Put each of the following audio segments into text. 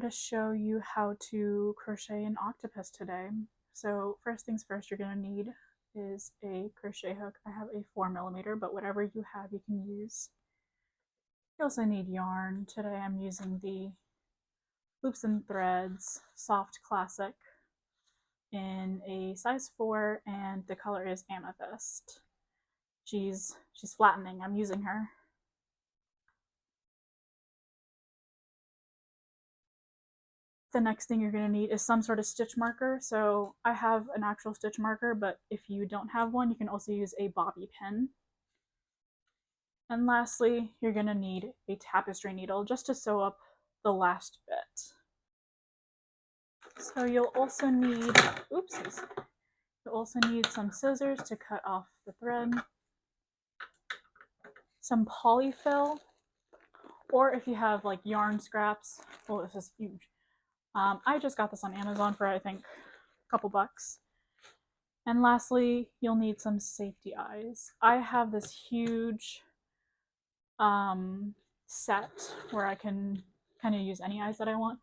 to show you how to crochet an octopus today. So first things first, you're going to need is a crochet hook. I have a 4mm, but whatever you have you can use. You also need yarn. Today I'm using the Loops and Threads Soft Classic in a size 4, and the color is Amethyst. She's flattening. I'm using her. The next thing you're going to need is some sort of stitch marker. So I have an actual stitch marker, but if you don't have one, you can also use a bobby pin. And lastly, you're going to need a tapestry needle just to sew up the last bit. So you'll also need, oopsies, you'll also need some scissors to cut off the thread, some polyfill, or if you have like yarn scraps, oh, this is huge. I just got this on Amazon for I think a couple bucks. And lastly, you'll need some safety eyes. I have this huge set where I can kind of use any eyes that I want.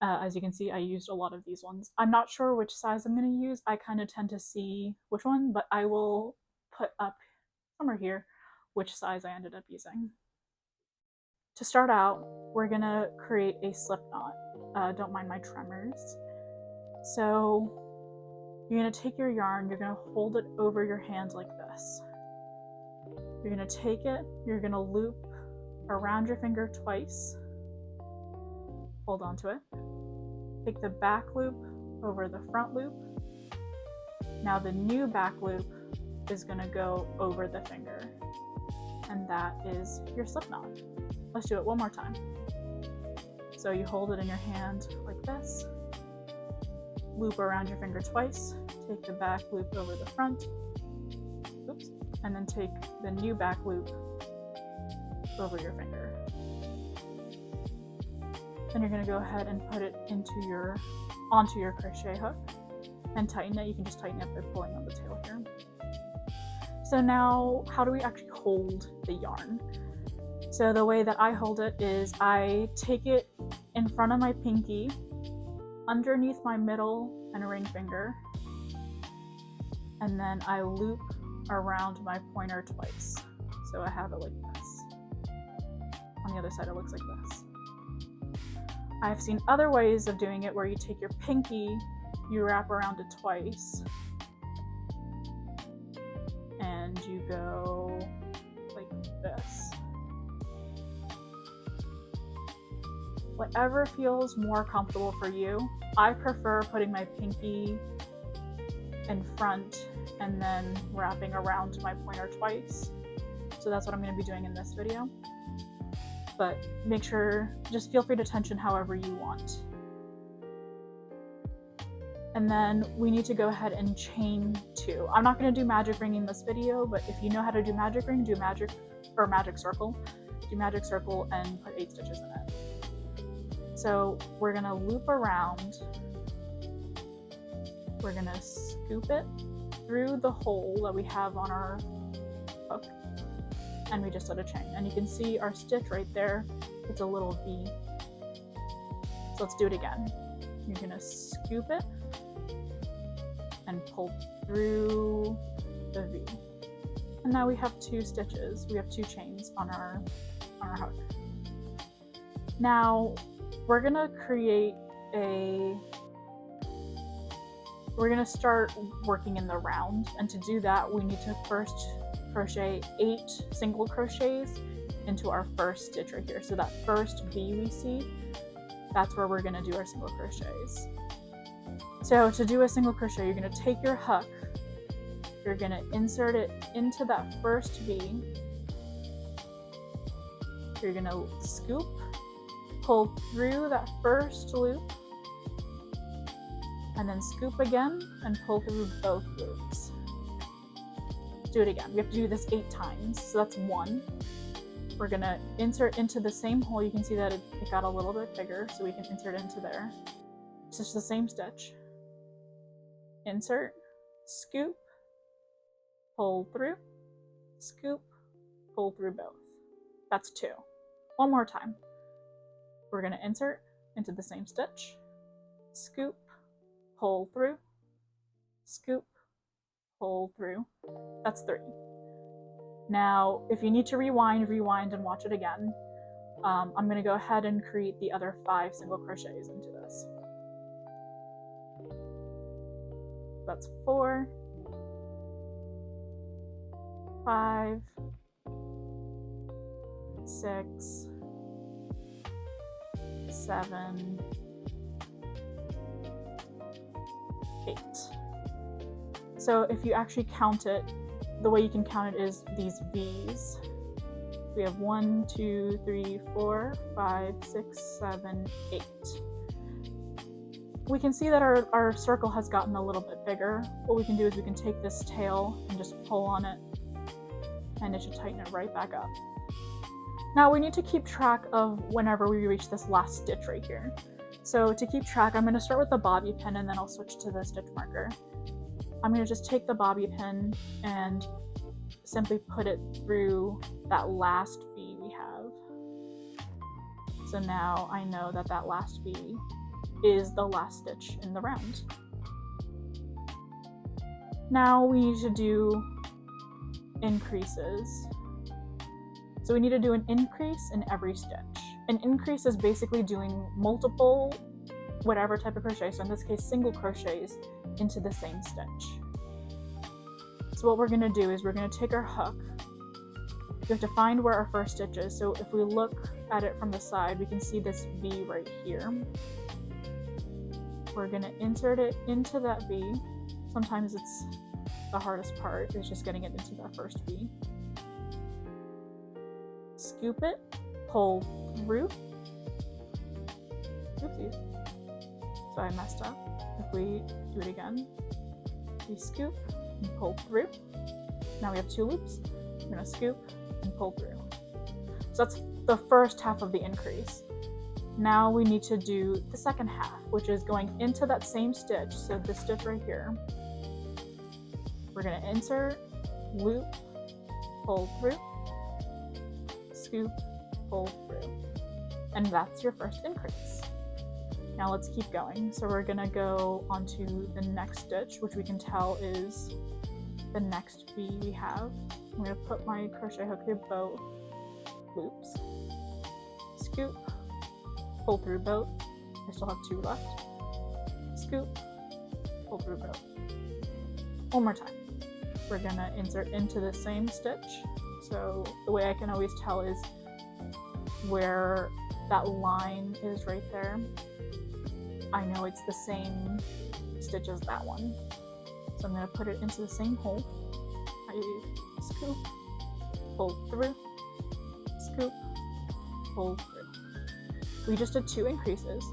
As you can see, I used a lot of these ones. I'm not sure which size I'm going to use. I kind of tend to see which one, but I will put up somewhere here which size I ended up using. To start out, we're going to create a slip knot. Don't mind my tremors. So you're going to take your yarn, you're going to hold it over your hand like this. You're going to take it, you're going to loop around your finger twice. Hold on to it. Take the back loop over the front loop. Now the new back loop is going to go over the finger. And that is your slip knot. Let's do it one more time. So you hold it in your hand like this. Loop around your finger twice, take the back loop over the front, oops, and then take the new back loop over your finger. Then you're going to go ahead and put it onto your crochet hook and tighten it. You can just tighten it by pulling on the tail here. So now, how do we actually hold the yarn? So the way that I hold it is I take it in front of my pinky, underneath my middle and ring finger, and then I loop around my pointer twice. So I have it like this. On the other side it looks like this. I've seen other ways of doing it where you take your pinky, you wrap around it twice, and you go like this. Whatever feels more comfortable for you. I prefer putting my pinky in front and then wrapping around my pointer twice. So that's what I'm going to be doing in this video. But make sure, just feel free to tension however you want. And then we need to go ahead and chain 2. I'm not going to do magic ring in this video, but if you know how to do magic ring, do magic circle. Do magic circle and put 8 stitches in it. So we're going to loop around, we're going to scoop it through the hole that we have on our hook, and we just did a chain. And you can see our stitch right there, it's a little V. So let's do it again. You're going to scoop it and pull through the V. And now we have 2 stitches, we have 2 chains on our hook. Now, we're gonna start working in the round, and to do that we need to first crochet 8 single crochets into our first stitch right here. So that first V we see, that's where we're gonna do our single crochets. So to do a single crochet, you're gonna take your hook, you're gonna insert it into that first V, you're gonna scoop, pull through that first loop, and then scoop again and pull through both loops. Let's do it again. We have to do this 8 times, so that's 1. We're gonna insert into the same hole. You can see that it got a little bit bigger, so we can insert into there. It's just the same stitch. Insert, scoop, pull through, scoop, pull through both. That's 2. One more time. We're going to insert, into the same stitch, scoop, pull through, scoop, pull through. That's 3. Now, if you need to rewind and watch it again. I'm going to go ahead and create the other 5 single crochets into this. That's 4, 5, 6, 7, 8. So if you actually count it, the way you can count it is these V's. We have 1, 2, 3, 4, 5, 6, 7, 8. We can see that our circle has gotten a little bit bigger. What we can do is we can take this tail and just pull on it, and it should tighten it right back up. Now we need to keep track of whenever we reach this last stitch right here. So to keep track, I'm going to start with the bobby pin and then I'll switch to the stitch marker. I'm going to just take the bobby pin and simply put it through that last V we have. So now I know that that last V is the last stitch in the round. Now we need to do increases. So we need to do an increase in every stitch. An increase is basically doing multiple whatever type of crochet, so in this case single crochets, into the same stitch. So what we're going to do is we're going to take our hook. We have to find where our first stitch is. So if we look at it from the side, we can see this V right here. We're going to insert it into that V. Sometimes it's the hardest part, is just getting it into that first V. Scoop it, pull through. Oopsies. So I messed up. If we do it again, we scoop and pull through. Now we have 2 loops. We're going to scoop and pull through. So that's the first half of the increase. Now we need to do the second half, which is going into that same stitch. So this stitch right here, we're going to insert, loop, pull through, scoop, pull through. And that's your first increase. Now let's keep going. So we're going to go onto the next stitch, which we can tell is the next V we have. I'm going to put my crochet hook through both loops, scoop, pull through both. I still have 2 left. Scoop, pull through both. One more time. We're going to insert into the same stitch. So the way I can always tell is where that line is right there. I know it's the same stitch as that one. So I'm going to put it into the same hole. I scoop, pull through, scoop, pull through. We just did 2 increases.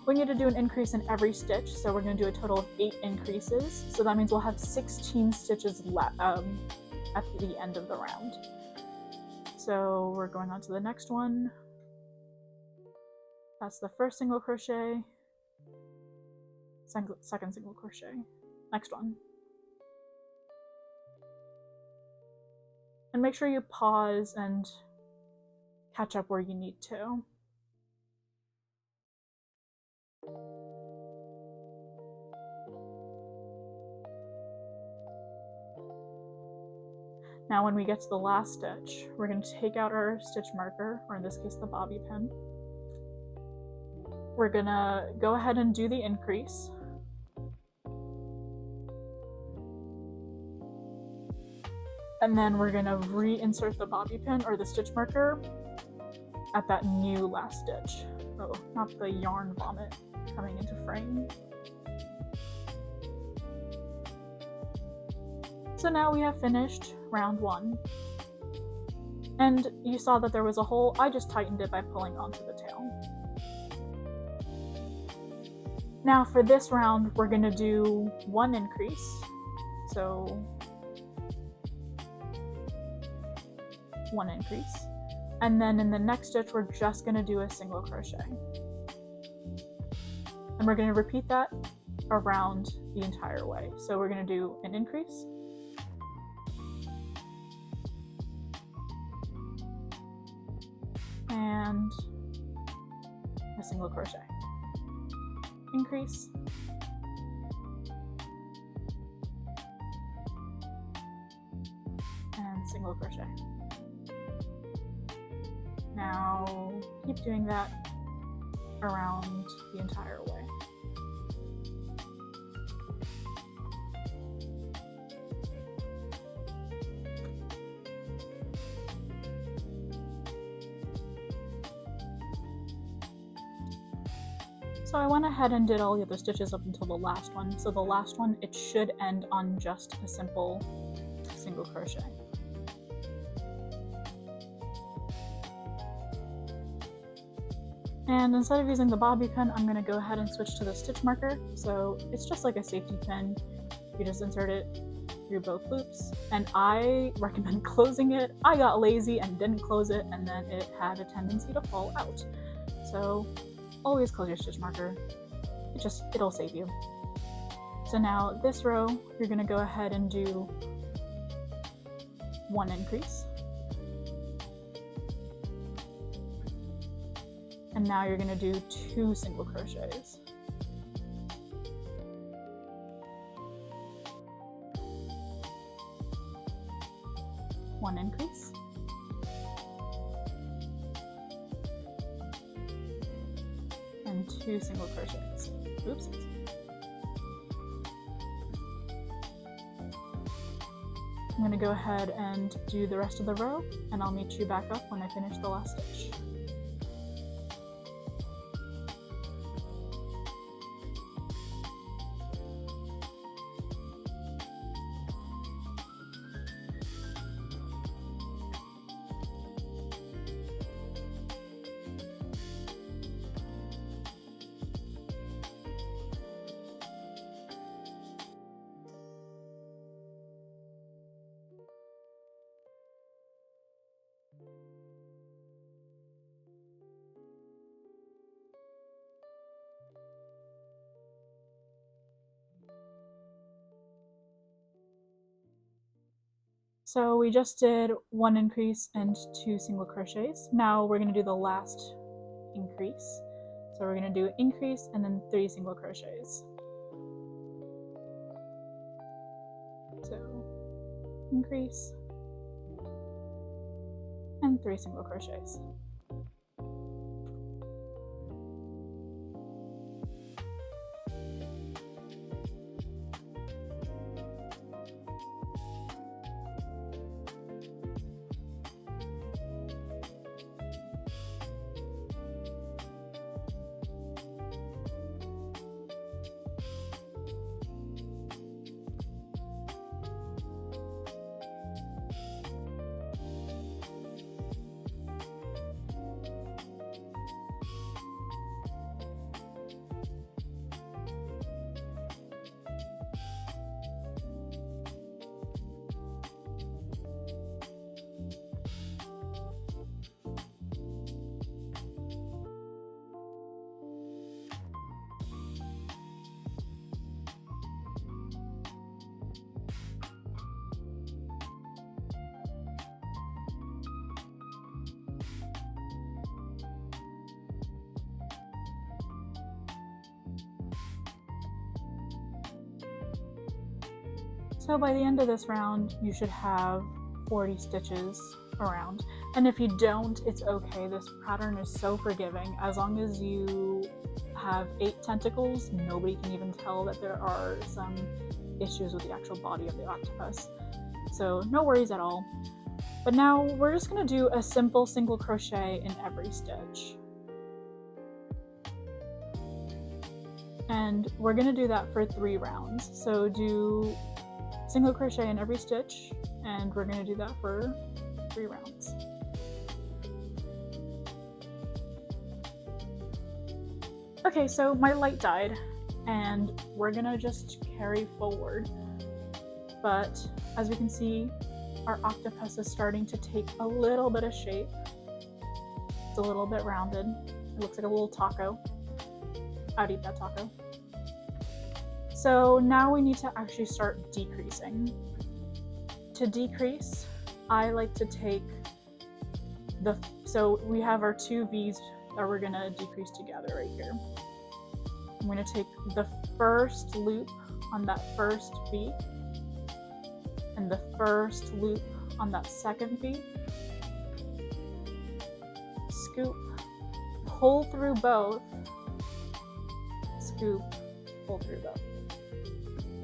We need to do an increase in every stitch, so we're going to do a total of 8 increases. So that means we'll have 16 stitches left at the end of the round. So we're going on to the next one. That's the first single crochet, second single crochet, next one. And make sure you pause and catch up where you need to. Now when we get to the last stitch, we're going to take out our stitch marker, or in this case the bobby pin. We're going to go ahead and do the increase. And then we're going to reinsert the bobby pin or the stitch marker at that new last stitch. Oh, not the yarn vomit coming into frame. So now we have finished round 1. And you saw that there was a hole. I just tightened it by pulling onto the tail. Now for this round, we're going to do 1 increase. So 1 increase. And then in the next stitch, we're just going to do a single crochet. And we're going to repeat that around the entire way. So we're going to do an increase, and a single crochet. increase. And single crochet. Now keep doing that around the entire way. So I went ahead and did all the other stitches up until the last one. So the last one, it should end on just a simple single crochet. And instead of using the bobby pin, I'm going to go ahead and switch to the stitch marker. So it's just like a safety pin. You just insert it through both loops. And I recommend closing it. I got lazy and didn't close it, and then it had a tendency to fall out. So always close your stitch marker. It'll save you. So now this row, you're going to go ahead and do 1 increase. And now you're going to do 2 single crochets. One increase. And 2 single crochets. Oopsies. I'm going to go ahead and do the rest of the row, and I'll meet you back up when I finish the last stitch. So we just did 1 increase and 2 single crochets. Now we're going to do the last increase. So we're going to do increase and then 3 single crochets. So increase and 3 single crochets. So by the end of this round, you should have 40 stitches around. And if you don't, it's okay. This pattern is so forgiving. As long as you have 8 tentacles, nobody can even tell that there are some issues with the actual body of the octopus. So no worries at all. But now we're just going to do a simple single crochet in every stitch. And we're going to do that for 3 rounds. So do single crochet in every stitch, and we're going to do that for 3 rounds. Okay, so my light died, and we're going to just carry forward. But as we can see, our octopus is starting to take a little bit of shape. It's a little bit rounded. It looks like a little taco. I'd eat that taco. So now we need to actually start decreasing. To decrease, I like to take so we have our 2 V's that we're gonna decrease together right here. I'm going to take the first loop on that first V and the first loop on that second V, scoop, pull through both, scoop, pull through both.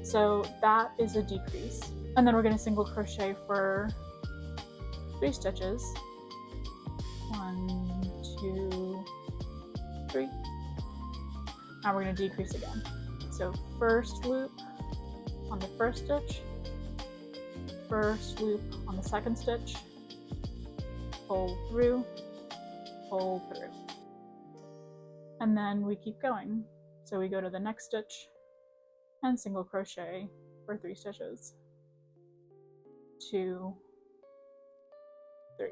So that is a decrease. And then we're going to single crochet for 3 stitches. 1, 2, 3. Now we're going to decrease again. So first loop on the first stitch, first loop on the second stitch, pull through, and then we keep going. So we go to the next stitch and single crochet for 3 stitches. 2, 3.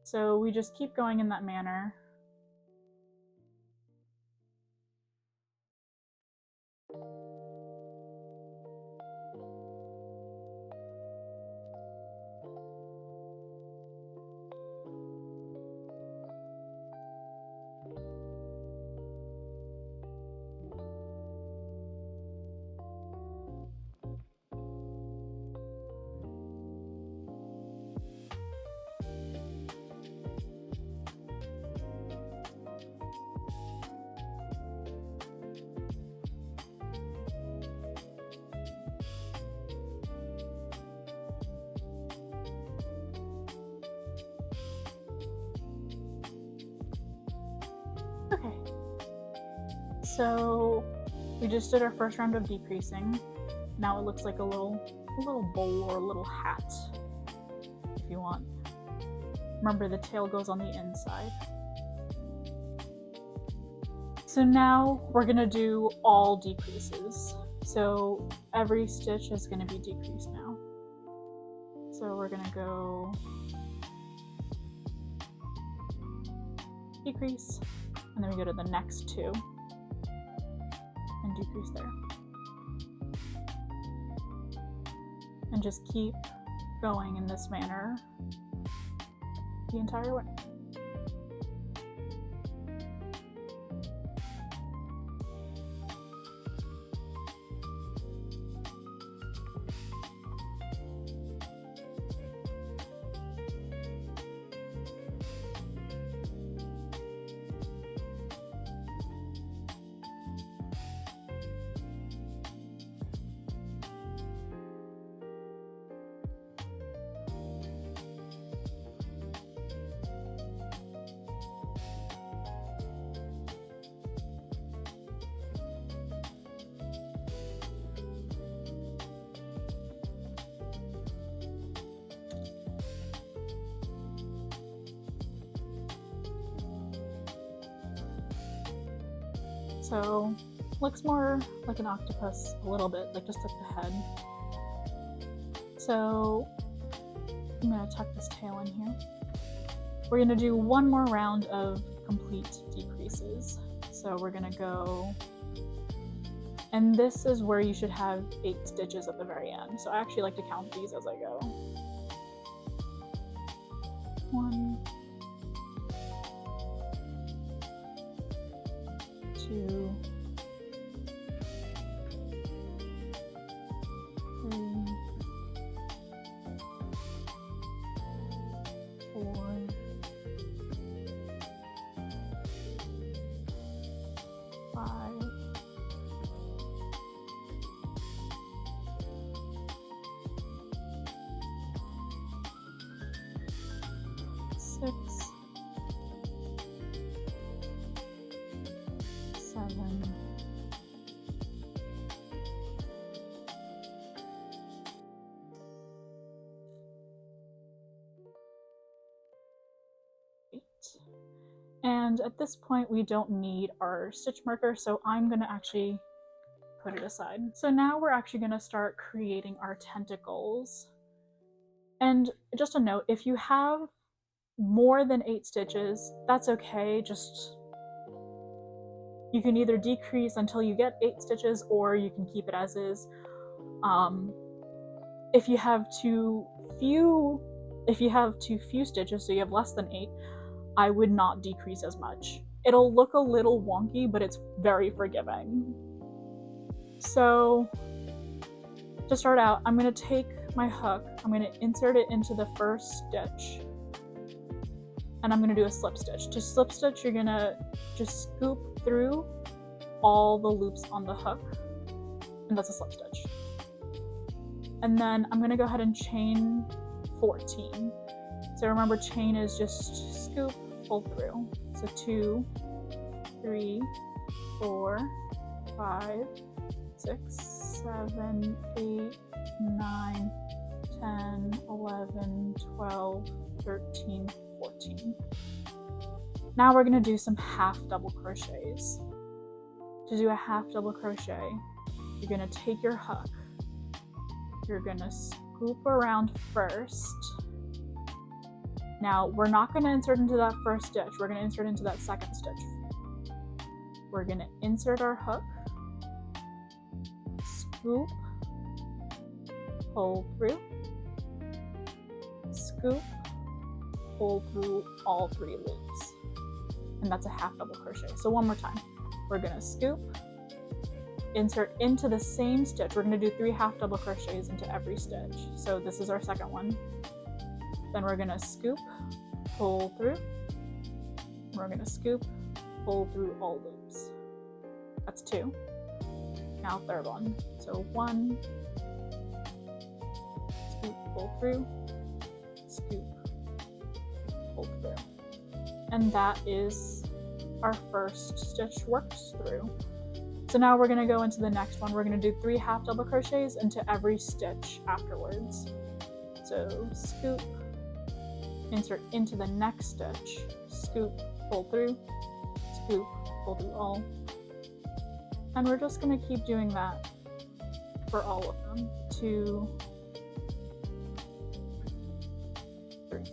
So we just keep going in that manner. Okay, so we just did our first round of decreasing. Now it looks like a little bowl or a little hat, if you want. Remember, the tail goes on the inside. So now we're gonna do all decreases. So every stitch is gonna be decreased now. So we're gonna go decrease, and then we go to the next 2 and decrease there. And just keep going in this manner the entire way. So looks more like an octopus a little bit, like just like the head. So I'm gonna tuck this tail in here. We're gonna do one more round of complete decreases. So we're gonna go, and this is where you should have 8 stitches at the very end. So I actually like to count these as I go. 1, 2, 3, 4, 5, 6, 7, 8. And at this point we don't need our stitch marker, so I'm gonna actually put it aside. So now we're actually gonna start creating our tentacles. And just a note, if you have more than 8 stitches, that's okay. Just, you can either decrease until you get 8 stitches, or you can keep it as is. If you have too few stitches, so you have less than 8, I would not decrease as much. it'll look a little wonky, but it's very forgiving. So to start out, I'm going to take my hook, I'm going to insert it into the first stitch, and I'm going to do a slip stitch. To slip stitch, you're going to just scoop through all the loops on the hook, and that's a slip stitch. And then I'm going to go ahead and chain 14. So remember, chain is just scoop, pull through. So 2, 3, 4, 5, 6, 7, 8, 9, 10, 11, 12, 13, 14. Now we're going to do some half double crochets. To do a half double crochet, you're going to take your hook, you're going to scoop around first. Now we're not going to insert into that first stitch, we're going to insert into that second stitch. We're going to insert our hook, scoop, pull through, scoop, pull through all 3 loops, and that's a half double crochet. So one more time, we're going to scoop, insert into the same stitch. We're going to do 3 half double crochets into every stitch. So this is our second one. Then we're going to scoop, pull through, we're going to scoop, pull through all loops. That's 2. Now third one. So 1, scoop, pull through, scoop, pull through. And that is our first stitch worked through. So now we're going to go into the next one. We're going to do 3 half double crochets into every stitch afterwards. So scoop, insert into the next stitch, scoop, pull through, scoop, pull through all. And we're just going to keep doing that for all of them. 2, 3.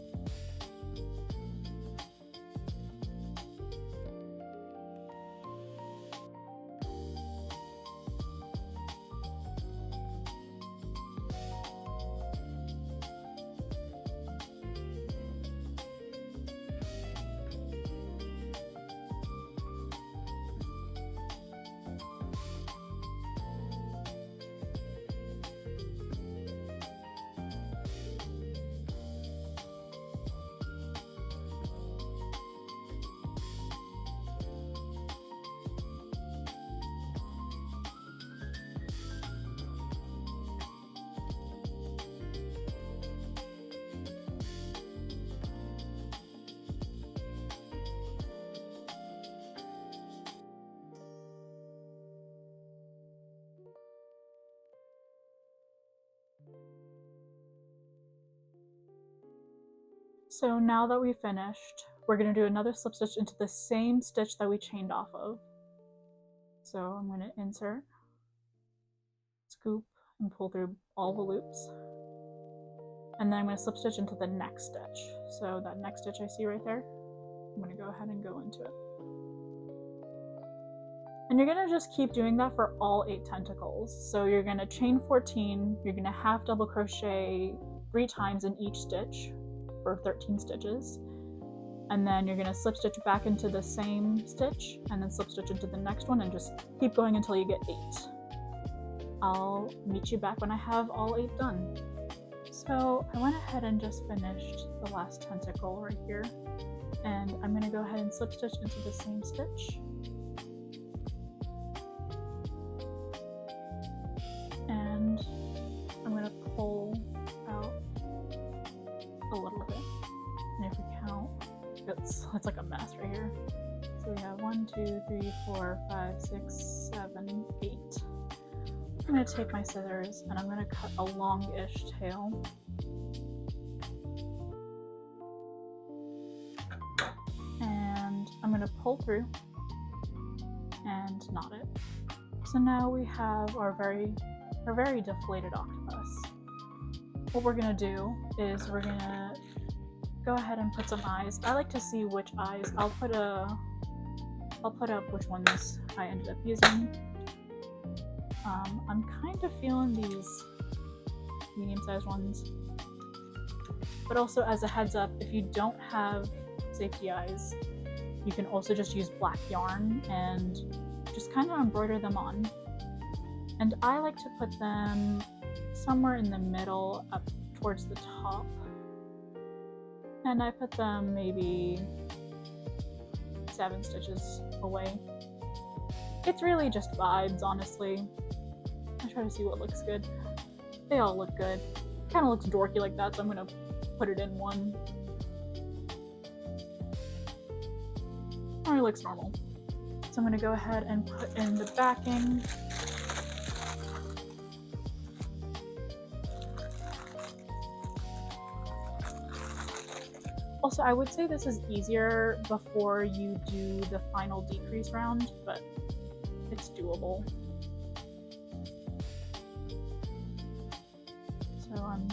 So now that we finished, we're going to do another slip stitch into the same stitch that we chained off of. So I'm going to insert, scoop, and pull through all the loops. And then I'm going to slip stitch into the next stitch. So that next stitch I see right there, I'm going to go ahead and go into it. And you're going to just keep doing that for all 8 tentacles. So you're going to chain 14, you're going to half double crochet 3 times in each stitch for 13 stitches. And then you're going to slip stitch back into the same stitch and then slip stitch into the next one and just keep going until you get 8. I'll meet you back when I have all 8 done. So I went ahead and just finished the last tentacle right here, and I'm going to go ahead and slip stitch into the same stitch. And I'm going to pull out a little bit. And if we count, it's like a mess right here. So we have 1, 2, 3, 4, 5, 6, 7, 8. I'm going to take my scissors and I'm going to cut a longish tail. And I'm going to pull through and knot it. So now we have our very deflated octopus. What we're going to do is we're going to go ahead and put some eyes. I like to see which eyes. I'll put up which ones I ended up using. I'm kind of feeling these medium-sized ones. But also, as a heads up, if you don't have safety eyes, you can also just use black yarn and just kind of embroider them on. And I like to put them somewhere in the middle up towards the top. And I put them maybe 7 stitches away. It's really just vibes, honestly. I try to see what looks good. They all look good. Kind of looks dorky like that, so I'm gonna put it in one. Or it looks normal. So I'm gonna go ahead and put in the backing. Also, I would say this is easier before you do the final decrease round, but it's doable. So I'm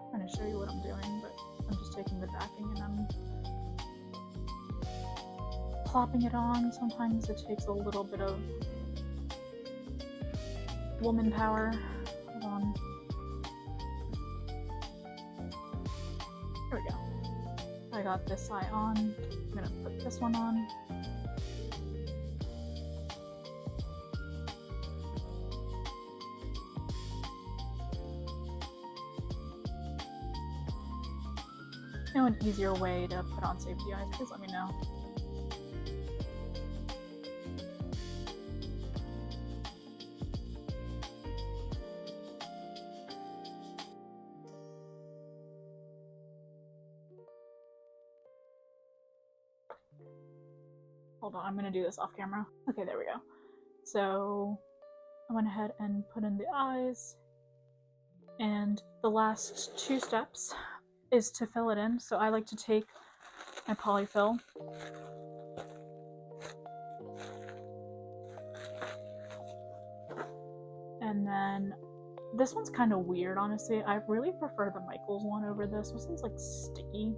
trying to show you what I'm doing, but I'm just taking the backing and I'm plopping it on. Sometimes it takes a little bit of woman power. Hold on. There we go. I got this eye on. I'm gonna put this one on. If you know an easier way to put on safety eyes, please let me know. Hold on, I'm gonna do this off camera. Okay, there we go. So I went ahead and put in the eyes, and the last 2 steps is to fill it in. So I like to take my polyfill and then this one's kind of weird, honestly. I really prefer the Michaels one over this. This one's like sticky,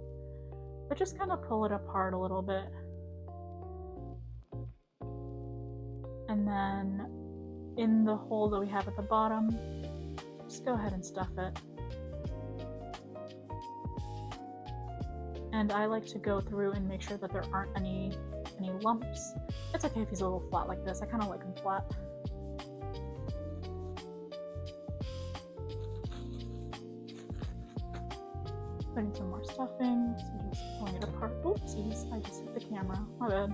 but just kind of pull it apart a little bit. And then in the hole that we have at the bottom, just go ahead and stuff it. And I like to go through and make sure that there aren't any lumps. It's okay if he's a little flat like this. I kind of like him flat. Putting some more stuffing, so just pulling it apart. Oopsies, I just hit the camera. My bad.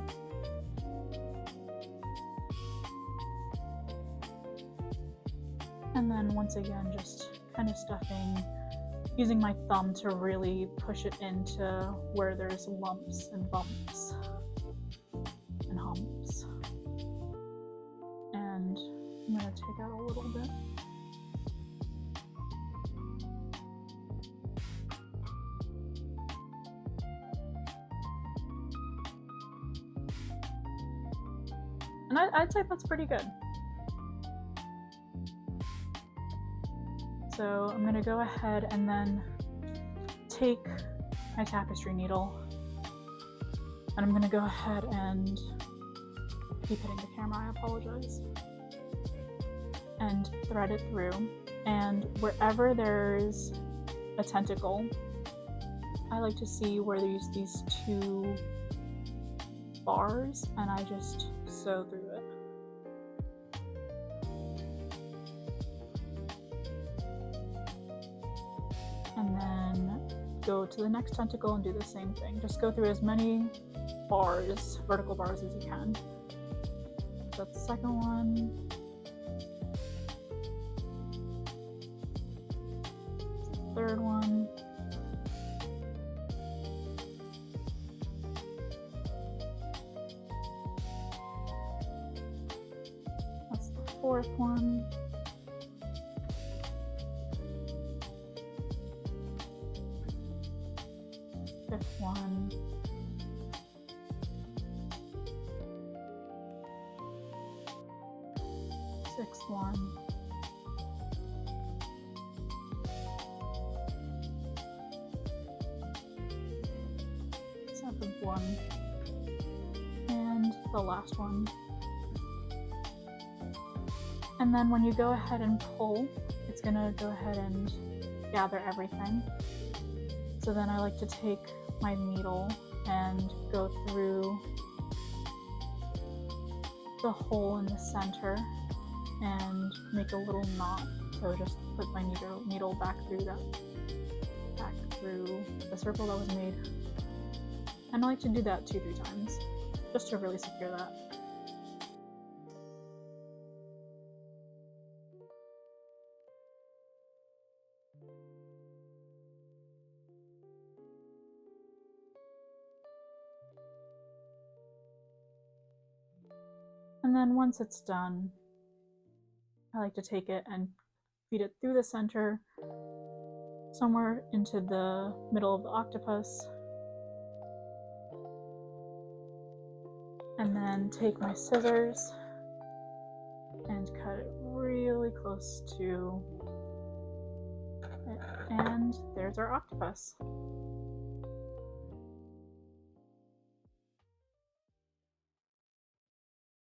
And then once again, just kind of stuffing, using my thumb to really push it into where there's lumps and bumps and humps. And I'm gonna take out a little bit. And I'd say that's pretty good. So I'm gonna go ahead and then take my tapestry needle, and I'm gonna go ahead and keep hitting the camera, I apologize, and thread it through. And wherever there's a tentacle, I like to see where there's these 2 bars, and I just sew through it. And then go to the next tentacle and do the same thing. Just go through as many bars, vertical bars, as you can. That's the second one. That's the third one. That's the 4th one. 5th one. 6th one. 7th one. And the last one. And then when you go ahead and pull, it's gonna go ahead and gather everything. So then I like to take my needle and go through the hole in the center and make a little knot. So just put my needle back through the circle that was made. And I like to do that 2-3 times just to really secure that. And then once it's done, I like to take it and feed it through the center, somewhere into the middle of the octopus. And then take my scissors and cut it really close to it. And there's our octopus.